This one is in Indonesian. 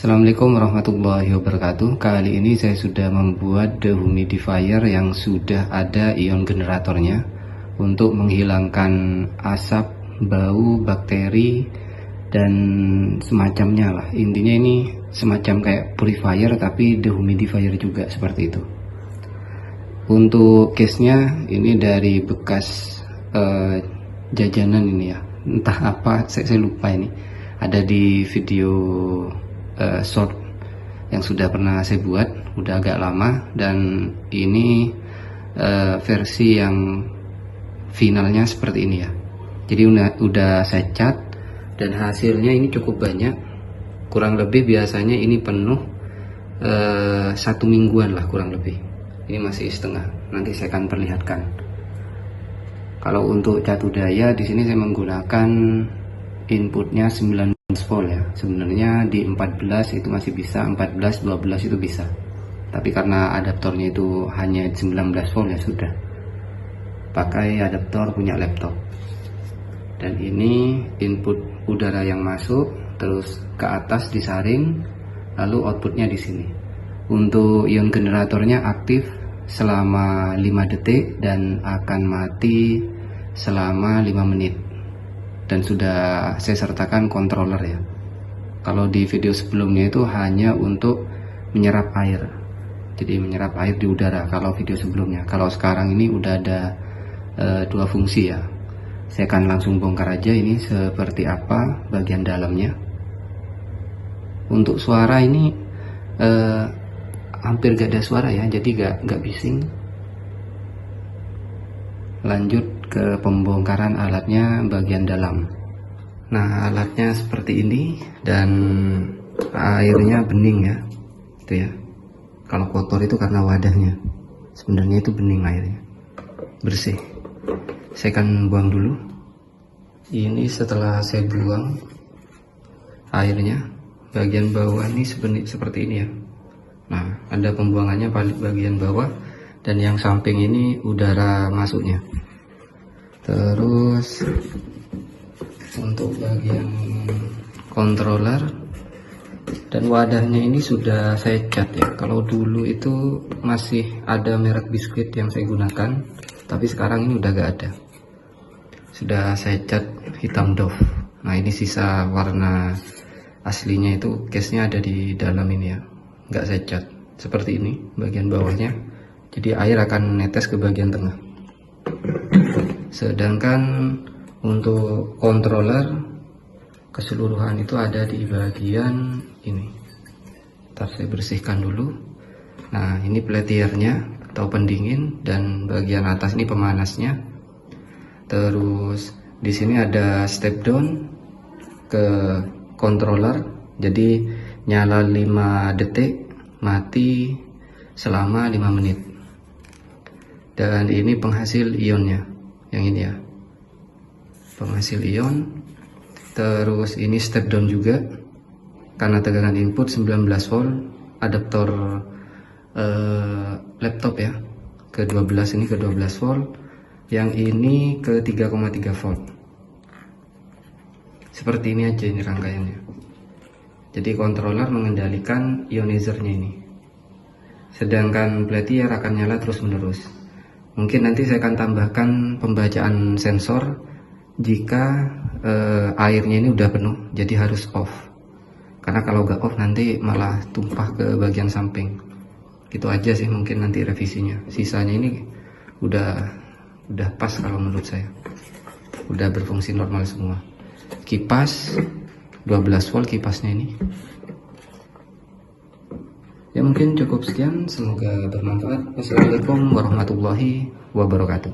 Assalamualaikum warahmatullahi wabarakatuh. Kali ini saya sudah membuat dehumidifier yang sudah ada ion generatornya untuk menghilangkan asap, bau, bakteri, dan semacamnya lah. Intinya ini semacam kayak purifier tapi dehumidifier juga seperti itu. Untuk case-nya ini dari bekas jajanan ini ya. Entah apa, saya lupa ini. Ada di video short yang sudah pernah saya buat, udah agak lama, dan ini versi yang finalnya seperti ini ya. Jadi udah saya cat dan hasilnya ini cukup banyak, kurang lebih biasanya ini penuh 1 mingguan lah kurang lebih. Ini masih setengah, nanti saya akan perlihatkan. Kalau untuk cat udara di sini saya menggunakan inputnya 19 volt ya. Sebenarnya di 14 itu masih bisa, 14, 12 itu bisa. Tapi karena adaptornya itu hanya 19 volt ya sudah. Pakai adaptor punya laptop. Dan ini input udara yang masuk, terus ke atas disaring, lalu outputnya di sini. Untuk ion generatornya aktif selama 5 detik dan akan mati selama 5 menit. Dan sudah saya sertakan controller ya. Kalau di video sebelumnya itu hanya untuk menyerap air, jadi menyerap air di udara kalau video sebelumnya. Kalau sekarang ini udah ada 2 fungsi ya. Saya akan langsung bongkar aja ini seperti apa bagian dalamnya. Untuk suara ini hampir gak ada suara ya, jadi gak bising. Lanjut ke pembongkaran alatnya bagian dalam. Nah, alatnya seperti ini dan airnya bening ya, itu ya. Kalau kotor itu karena wadahnya, sebenarnya itu bening airnya, bersih. Saya akan buang dulu. Ini setelah saya buang airnya, bagian bawah ini seperti ini ya. Nah, ada pembuangannya bagian bawah, dan yang samping ini udara masuknya. Terus untuk bagian controller dan wadahnya ini sudah saya cat ya. Kalau dulu itu masih ada merek biskuit yang saya gunakan, tapi sekarang ini udah gak ada. Sudah saya cat hitam doff. Nah, ini sisa warna aslinya itu case-nya ada di dalam ini ya. Gak saya cat seperti ini bagian bawahnya. Jadi air akan netes ke bagian tengah. Sedangkan untuk controller keseluruhan itu ada di bagian ini. Ntar saya bersihkan dulu. Nah, ini peletiernya atau pendingin, dan bagian atas ini pemanasnya. Terus di sini ada step down ke controller. Jadi nyala 5 detik, mati selama 5 menit. Dan ini penghasil ionnya, yang ini ya, penghasil ion. Terus ini step down juga karena tegangan input 19 volt, adaptor laptop ya, ke 12, ini ke 12 volt, yang ini ke 3,3 volt. Seperti ini aja ini rangkaiannya. Jadi controller mengendalikan ionizernya ini, sedangkan peletier akan nyala terus menerus. Mungkin nanti saya akan tambahkan pembacaan sensor jika airnya ini udah penuh, jadi harus off. Karena kalau nggak off nanti malah tumpah ke bagian samping. Gitu aja sih mungkin nanti revisinya. Sisanya ini udah pas kalau menurut saya. Udah berfungsi normal semua. Kipas 12 volt kipasnya ini. Ya mungkin cukup sekian, semoga bermanfaat. Wassalamualaikum warahmatullahi wabarakatuh.